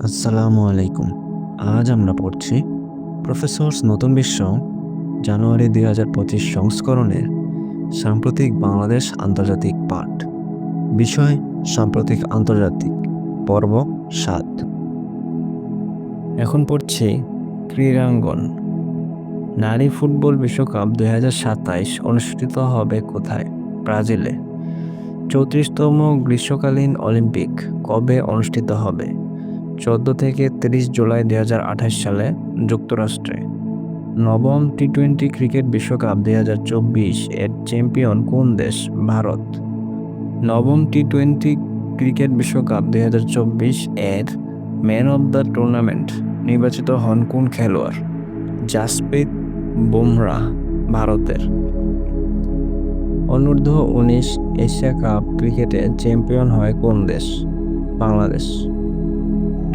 আসসালামু আলাইকুম। আজ আমরা পড়ছি প্রফেসরস নতুন বিশ্ব জানুয়ারি ২০২৫ সংস্করণের সাম্প্রতিক বাংলাদেশ আন্তর্জাতিক পাঠ। বিষয় সাম্প্রতিক আন্তর্জাতিক, পর্ব ৭। এখন পড়ছি ক্রীড়াঙ্গন। নারী ফুটবল বিশ্বকাপ ২০২৭ অনুষ্ঠিত হবে কোথায়? ব্রাজিলে। ৩৪তম গ্রীষ্মকালীন অলিম্পিক কবে অনুষ্ঠিত হবে? ১৪ থেকে ৩০ জুলাই ২০২৮ সালে যুক্তরাষ্ট্রে। নবম টি-টোয়েন্টি ক্রিকেট বিশ্বকাপ ২০২৪ এর চ্যাম্পিয়ন কোন দেশ? ভারত। নবম টি-টোয়েন্টি ক্রিকেট বিশ্বকাপ ২০২৪ এর ম্যান অব দ্য টুর্নামেন্ট নির্বাচিত হন কোন খেলোয়াড়? জাসপ্রীত বুমরাহ, ভারতের। অনূর্ধ্ব-১৯ এশিয়া কাপ ক্রিকেটে চ্যাম্পিয়ন হয় কোন দেশ? বাংলাদেশ।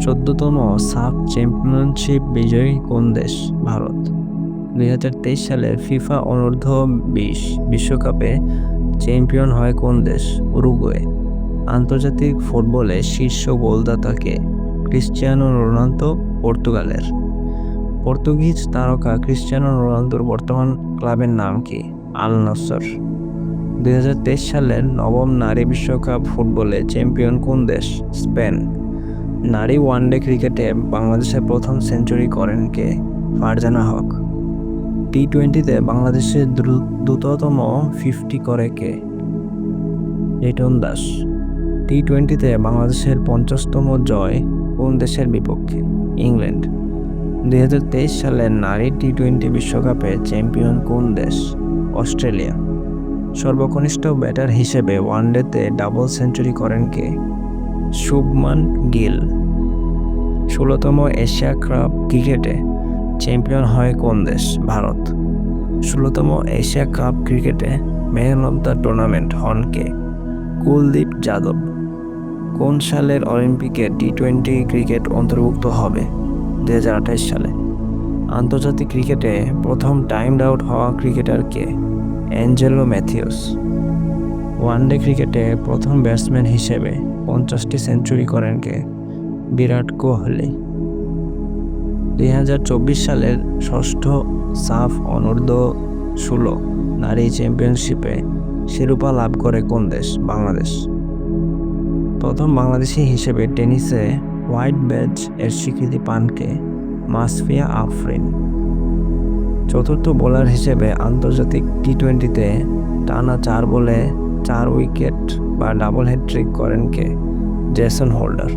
১৪তম সাফ চ্যাম্পিয়নশিপ বিজয়ী কোন দেশ? ভারত। ২০২৩ সালের ফিফা অনূর্ধ্ব-২০ বিশ্বকাপে চ্যাম্পিয়ন হয় কোন দেশ? উরুগুয়ে। আন্তর্জাতিক ফুটবলে শীর্ষ গোলদাতা কে? ক্রিস্টিয়ানো রোনালদো, পর্তুগালের। পর্তুগিজ তারকা ক্রিস্টিয়ানো রোনালদোর বর্তমান ক্লাবের নাম কি? আল নাসর। ২০২৩ সালের নবম নারী বিশ্বকাপ ফুটবলে চ্যাম্পিয়ন কোন দেশ? স্পেন। নারী ওয়ানডে ক্রিকেটে বাংলাদেশের প্রথম সেঞ্চুরি করেন কে? ফারজানা হক। টি-টোয়েন্টিতে বাংলাদেশের দ্রুততম 50 করে কে? লিটন দাস। টি-টোয়েন্টিতে বাংলাদেশের 50তম জয় কোন দেশের বিপক্ষে? ইংল্যান্ড। ২০২৩ সালের নারী টি-টোয়েন্টি বিশ্বকাপে চ্যাম্পিয়ন কোন দেশ? অস্ট্রেলিয়া। সর্বকনিষ্ঠ ব্যাটার হিসেবে ওয়ানডেতে ডাবল সেঞ্চুরি করেন কে? শুভমান গিল। ১৬তম এশিয়া কাপ ক্রিকেটে চ্যাম্পিয়ন হয় কোন দেশ? ভারত। ১৬তম এশিয়া কাপ ক্রিকেটে ম্যান অব দ্য টুর্নামেন্ট হন কে? কুলদীপ যাদব। কোন সালের অলিম্পিকে টি-টোয়েন্টি ক্রিকেট অন্তর্ভুক্ত হবে? ২০২৮ সালে। আন্তর্জাতিক ক্রিকেটে প্রথম টাইমড আউট হওয়া ক্রিকেটার কে? Angelo Mathews. ওয়ানডে ক্রিকেটে প্রথম ব্যাটসম্যান হিসেবে 50টি সেঞ্চুরি করেন কে? বিরাট কোহলি। ২০২৪ সালের ষষ্ঠ সাফ অনূর্ধ্ব-১৬ নারী চ্যাম্পিয়নশিপে শিরোপা লাভ করে কোন দেশ? বাংলাদেশ। প্রথম বাংলাদেশি হিসেবে টেনিসে হোয়াইট ব্যাজ এর স্বীকৃতি পান কে? মাসফিয়া আফরিন। চতুর্থ বোলার হিসেবে আন্তর্জাতিক টি-টোয়েন্টিতে টানা 4 বলে 4 উইকেট বা ডাবল হ্যাট্রিক করেন কে? Jason Holder.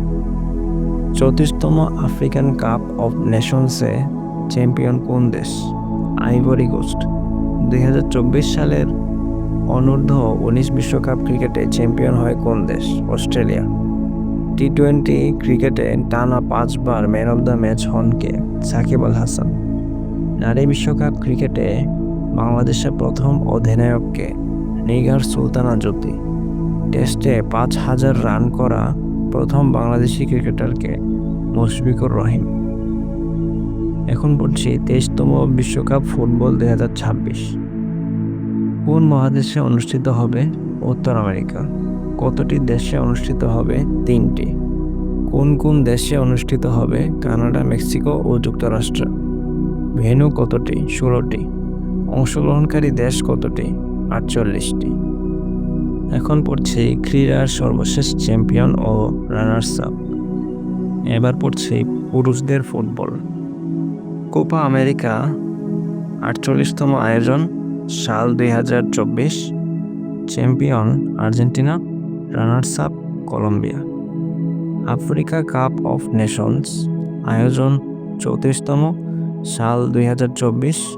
34তম আফ্রিকান কাপ অফ নেশনসে চ্যাম্পিয়ন কোন দেশ? Ivory coast. ২০২৪ সালের অনূর্ধ্ব-১৯ বিশ্বকাপ ক্রিকেটে চ্যাম্পিয়ন হয় কোন দেশ? অস্ট্রেলিয়া। টি-টোয়েন্টি ক্রিকেটে টানা 5 বার ম্যান অব দ্য ম্যাচ হন কে? সাকিব আল হাসান। নারী বিশ্বকাপ ক্রিকেটে বাংলাদেশের প্রথম অধিনায়ক কে? নিগার সুলতানা জ্যোতি। টেস্টে ৫,০০০ রান করা প্রথম বাংলাদেশি ক্রিকেটার কে? মুশফিকুর রহিম। এখন পড়ছি 23তম বিশ্বকাপ ফুটবল ২০২৬ কোন মহাদেশে অনুষ্ঠিত হবে? উত্তর আমেরিকা। কতটি দেশে অনুষ্ঠিত হবে? 3টি। কোন কোন দেশে অনুষ্ঠিত হবে? কানাডা, মেক্সিকো ও যুক্তরাষ্ট্র। ভেন্যু কতটি? 16টি। অংশগ্রহণকারী দেশ কতটি? 48টি। এখন পড়ছি ক্রীড়ার সর্বশেষ চ্যাম্পিয়ন ও রানার্স আপ। এবার পড়ছি পুরুষদের ফুটবল। কোপা আমেরিকা 48তম আয়োজন, সাল ২০২৪। Champion Argentina, runners up Colombia. Africa cup of Nations আয়োজন 34তম, সাল ২০২৪।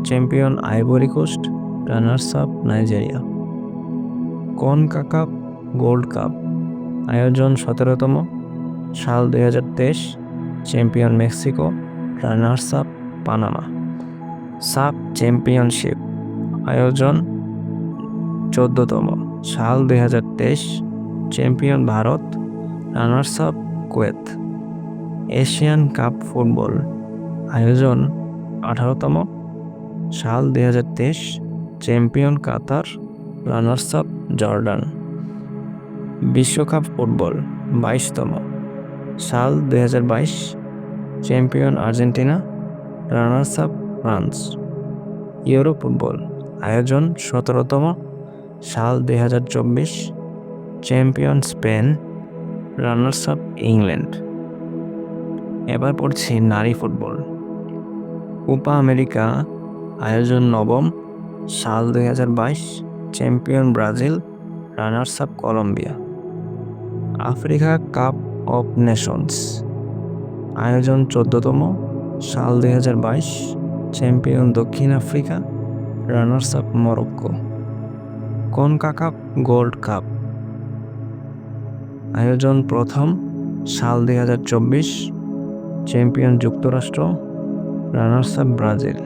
Champion Ivory Coast, runners up Nigeria. CONCACAF gold cup আয়োজন 17তম, সাল ২০২৩। Champion Mexico, runners up Panama. SAFF championship আয়োজন 14তম, সাল ২০২৩। Champion Bharat, runners up Kuwait. Asian cup football আয়োজন 18তম, সাল ২০২৩। Champion Qatar, runners up Jordan. বিশ্বকাপ ফুটবল 22তম, সাল 2022 champion Argentina, runners up France. Euro football আয়োজন 17তম, সাল 2024 champion Spain, runners up England. এবার পড়ছি নারী ফুটবল। কোপা আমেরিকা আয়োজন 9ম, সাল 2022 champion Brazil, runners up Colombia. Africa cup of Nations আয়োজন 14তম, সাল 2022 চ্যাম্পিয়ন দক্ষিণ Africa, runners up Morocco. CONCACAF gold cup আয়োজন প্রথম, সাল 2024 চ্যাম্পিয়ন যুক্তরাষ্ট্র, runners up Brazil.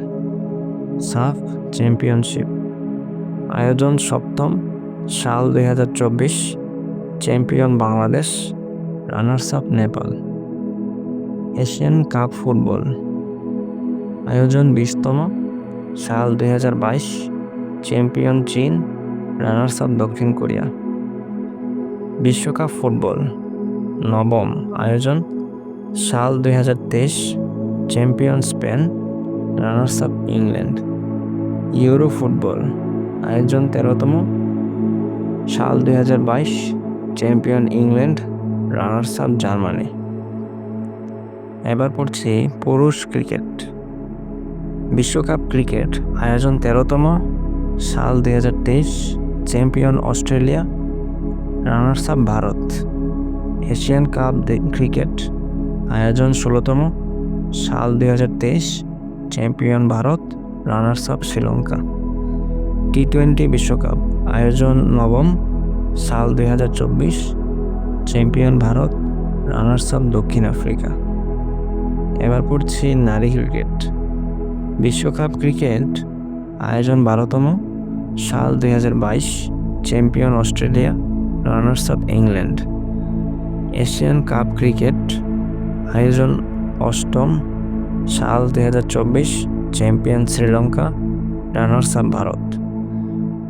SAFF championship আয়োজন 7ম, সাল 2024 champion Bangladesh, runners up Nepal. Asian cup football আয়োজন 20তম, সাল 2022 চ্যাম্পিয়ন চীন, রানার্স আপ দক্ষিণ কোরিয়া। বিশ্বকাপ ফুটবল 9ম আয়োজন, সাল 2023 champion Spain, runners up England. Euro football আয়োজন 13তম, সাল 2022 champion England, runners up Germany. এবার পড়ছি পুরুষ ক্রিকেট। বিশ্বকাপ ক্রিকেট আয়োজন 13তম, সাল 2023 champion Australia, runners up Bharat. Asian cup cricket আয়োজন 16তম, সাল 2023 champion Bharat, runners up Sri Lanka. টি-20 বিশ্বকাপ আয়োজন 9ম, সাল 2024 চ্যাম্পিয়ন ভারত, রানার্স আপ দক্ষিণ আফ্রিকা। এবার পড়ছি নারী ক্রিকেট। বিশ্বকাপ ক্রিকেট আয়োজন 12তম, সাল 2022 champion Australia, runners up England. Asian cup cricket আয়োজন 8ম, সাল 2024 champion Sri Lanka, runners up Bharat.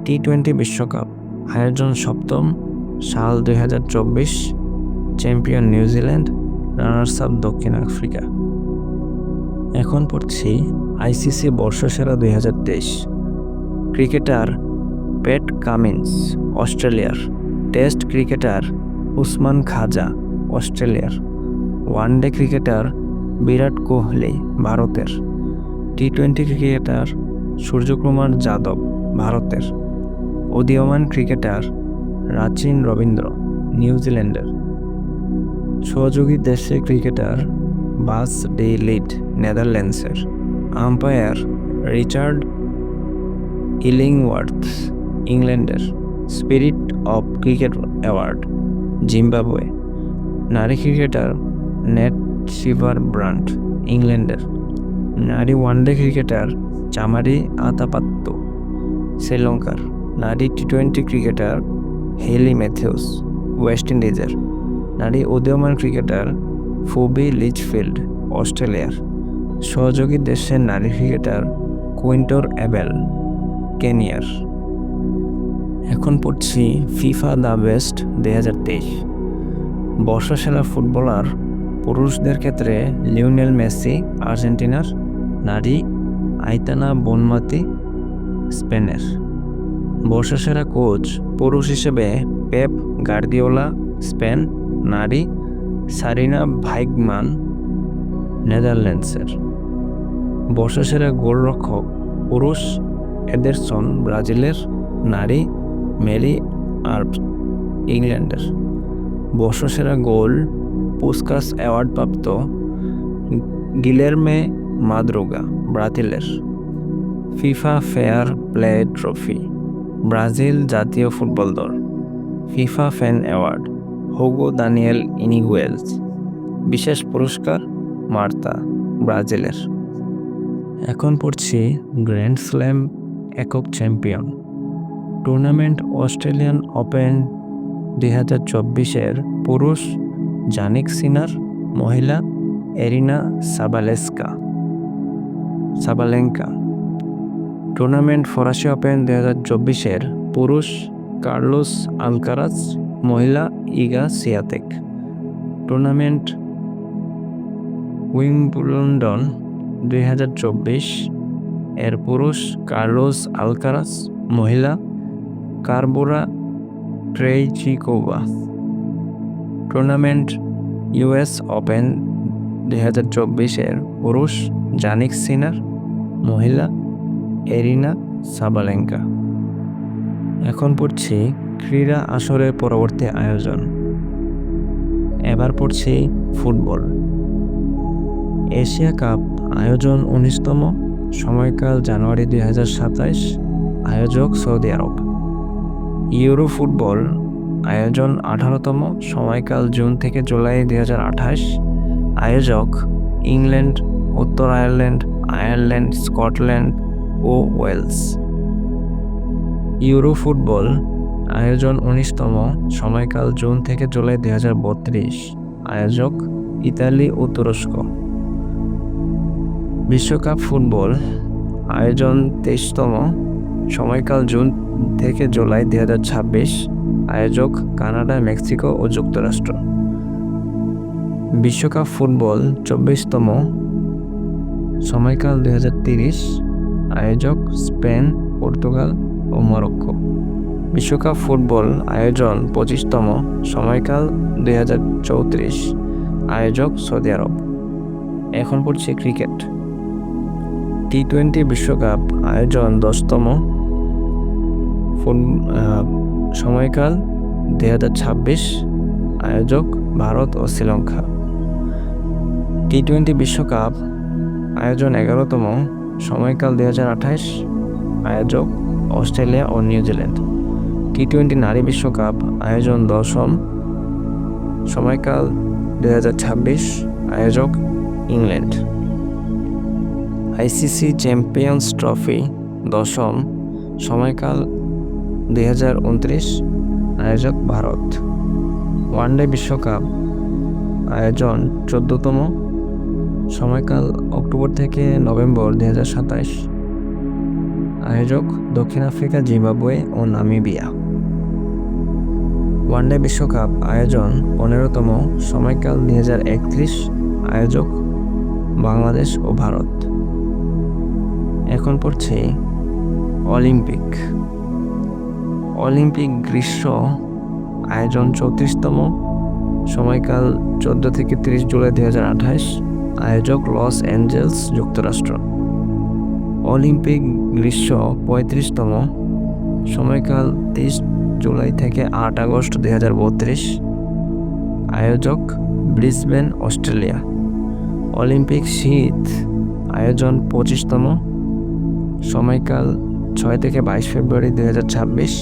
টি-20 বিশ্বকাপ আয়োজন 7ম, সাল 2024 চ্যাম্পিয়ন নিউজিল্যান্ড, রানার্স আপ দক্ষিণ আফ্রিকা। এখন পড়ছি আইসিসি বর্ষসেরা 2023। ক্রিকেটার প্যাট কামিন্স অস্ট্রেলিয়ার, টেস্ট ক্রিকেটার উসমান খাজা অস্ট্রেলিয়ার, ওয়ানডে ক্রিকেটার বিরাট কোহলি ভারতের, টি-20 ক্রিকেটার সূর্যকুমার যাদব ভারতের, উদীয়মান ক্রিকেটার রাচিন রবীন্দ্র নিউজিল্যান্ডের, সহযোগী দেশের ক্রিকেটার বাস ডে লিড নেদারল্যান্ডসের, আম্পায়ার রিচার্ড ইলিংওয়ার্থ ইংল্যান্ডের, spirit of cricket award Zimbabwe, নারী ক্রিকেটার নেট শিভার ব্রান্ট ইংল্যান্ডের, নারী ওয়ানডে ক্রিকেটার চামারি আতাপাত্তু শ্রীলঙ্কার, নারী টি-20 ক্রিকেটার হেলি ম্যাথিউস ওয়েস্ট ইন্ডিজের, নারী উদীয়মান ক্রিকেটার ফবি লিচফিল্ড অস্ট্রেলিয়ার, সহযোগী দেশের নারী ক্রিকেটার কুইন্টর অ্যাবেল কেনিয়ার। এখন পড়ছি ফিফা দ্য বেস্ট 2023। বর্ষসেরা ফুটবলার পুরুষদের ক্ষেত্রে লিওনেল মেসি আর্জেন্টিনার, নারী আইতানা বনমাতি স্পেনের। বর্ষসেরা কোচ পুরুষ হিসেবে পেপ গার্দিওলা স্পেন, নারী সারিনা ভাইগমান নেদারল্যান্ডসের। বর্ষসেরা গোলরক্ষক পুরুষ এডারসন ব্রাজিলের, নারী মেরি আর্প ইংল্যান্ডের। বর্ষসেরা গোল পুস্কাস অ্যাওয়ার্ডপ্রাপ্ত গিলেরমে মাদ্রোগা ব্রাজিলের। FIFA fair play trophy Brazil জাতীয় ফুটবল দল। FIFA fan award Hugo Daniel Iniguez. বিশেষ পুরস্কার মার্তা ব্রাজিলের। এখন পড়ছি গ্র্যান্ড স্ল্যাম একক চ্যাম্পিয়ন টুর্নামেন্ট অস্ট্রেলিয়ান ওপেন 2024-এর পুরুষ জানিক সিনার, মহিলা এরিনা সাবালেঙ্কা। টুর্নামেন্ট ফরাসি ওপেন 2024-এর পুরুষ কার্লোস আলকারাজ, মহিলা ইগা সিয়াতেক। টুর্নামেন্ট উইম্বলডন 2024 এর পুরুষ কার্লোস আলকারাস, মহিলা বারবোরা ক্রেইজিকোভা। টুর্নামেন্ট ইউএস ওপেন 2024 এর পুরুষ জানিক সিনার, মহিলা এরিনা সাবালেঙ্কা। এখন পড়ছি ক্রীড়া আসরের পরবর্তী আয়োজন। এবার পড়ছি ফুটবল। এশিয়া কাপ আয়োজন 19তম, সময়কাল জানুয়ারি 2027, আয়োজক সৌদি আরব। ইউরো ফুটবল আয়োজন 18তম, সময়কাল জুন থেকে জুলাই 2028, আয়োজক ইংল্যান্ড, উত্তর আয়ারল্যান্ড, স্কটল্যান্ড ও ওয়েলস। ইউরো ফুটবল আয়োজন 19তম, সময়কাল জুন থেকে জুলাই 2032, আয়োজক ইতালি ও তুরস্ক। বিশ্বকাপ ফুটবল আয়োজন 23তম, সময়কাল জুন থেকে জুলাই 2026, আয়োজক কানাডা, মেক্সিকো ও যুক্তরাষ্ট্র। বিশ্বকাপ ফুটবল 24তম, সময়কাল 2030, আয়োজক স্পেন, পর্তুগাল ও মরক্কো। বিশ্বকাপ ফুটবল আয়োজন 25তম, সময়কাল 2034, আয়োজক সৌদি আরব। এখন পড়ছে ক্রিকেট। টি-20 বিশ্বকাপ আয়োজন 10তম, সময়কাল 2026, আয়োজক ভারত ও শ্রীলঙ্কা। টি-20 বিশ্বকাপ আয়োজন 11তম, সময়কাল 2028, আয়োজক অস্ট্রেলিয়া ও নিউজিল্যান্ড। টি-20 নারী বিশ্বকাপ আয়োজন 10ম, সময়কাল 2026, আয়োজক ইংল্যান্ড। আইসিসি চ্যাম্পিয়ন্স ট্রফি 10ম, সময়কাল 2029, আয়োজক ভারত। ওয়ানডে বিশ্বকাপ আয়োজন 14তম, সময়কাল অক্টোবর থেকে নভেম্বর 2027, আয়োজক দক্ষিণ আফ্রিকা, জিম্বাবুয়ে ও নামিবিয়া। ওয়ানডে বিশ্বকাপ আয়োজন 15তম, সময়কাল 2031, আয়োজক বাংলাদেশ ও ভারত। এখন পড়ছে অলিম্পিক গ্রীষ্ম আয়োজন 34তম, সময়কাল 14 থেকে 30 জুলাই 2028, আয়োজক লস অ্যাঞ্জেলস, যুক্তরাষ্ট্র। অলিম্পিক গ্রীষ্ম 35তম, সময়কাল 30 জুলাই থেকে 8 আগস্ট 2032, আয়োজক ব্রিসবেন, অস্ট্রেলিয়া। অলিম্পিক শীত আয়োজন 25তম, সময়কাল 6 থেকে 22 ফেব্রুয়ারি 2026,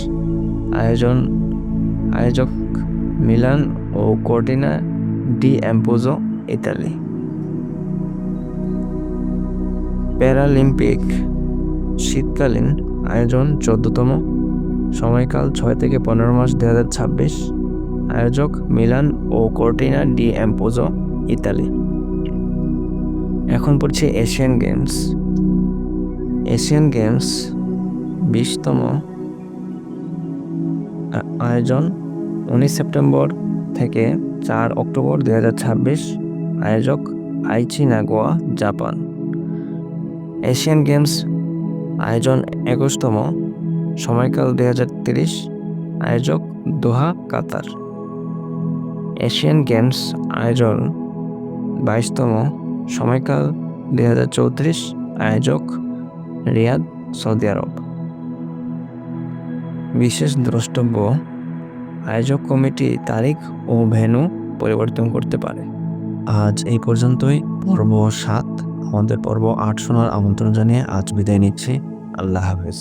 আয়োজক মিলান ও কর্টিনা ডি অ্যাম্পোজো, ইতালি। প্যারালিম্পিক শীতকালীন আয়োজন 14তম, সময়কাল 6 থেকে 15 মার্চ 2026, আয়োজক মিলান ও কর্টিনা ডি অ্যাম্পোজো, ইতালি। এখন পড়ছে এশিয়ান গেমস 20তম, আয়োজন 19 সেপ্টেম্বর থেকে 4 অক্টোবর 2026, আয়োজক Aichi Nagoya, Japan. Asian games আয়োজন 21তম, সময়কাল 2030, আয়োজক দোহা, কাতার। এশিয়ান গেমস আয়োজন 22তম, সময়কাল 2034, আয়োজক রিয়াদ, সৌদি আরব। বিশেষ দ্রষ্টব্য, আয়োজক কমিটি তারিখ ও ভেন্যু পরিবর্তন করতে পারে। আজ এই পর্যন্তই। পর্ব 7, আমাদের পর্ব 8 শোনার আমন্ত্রণ জানিয়ে আজ বিদায় নিচ্ছি। আল্লাহ হাফেজ।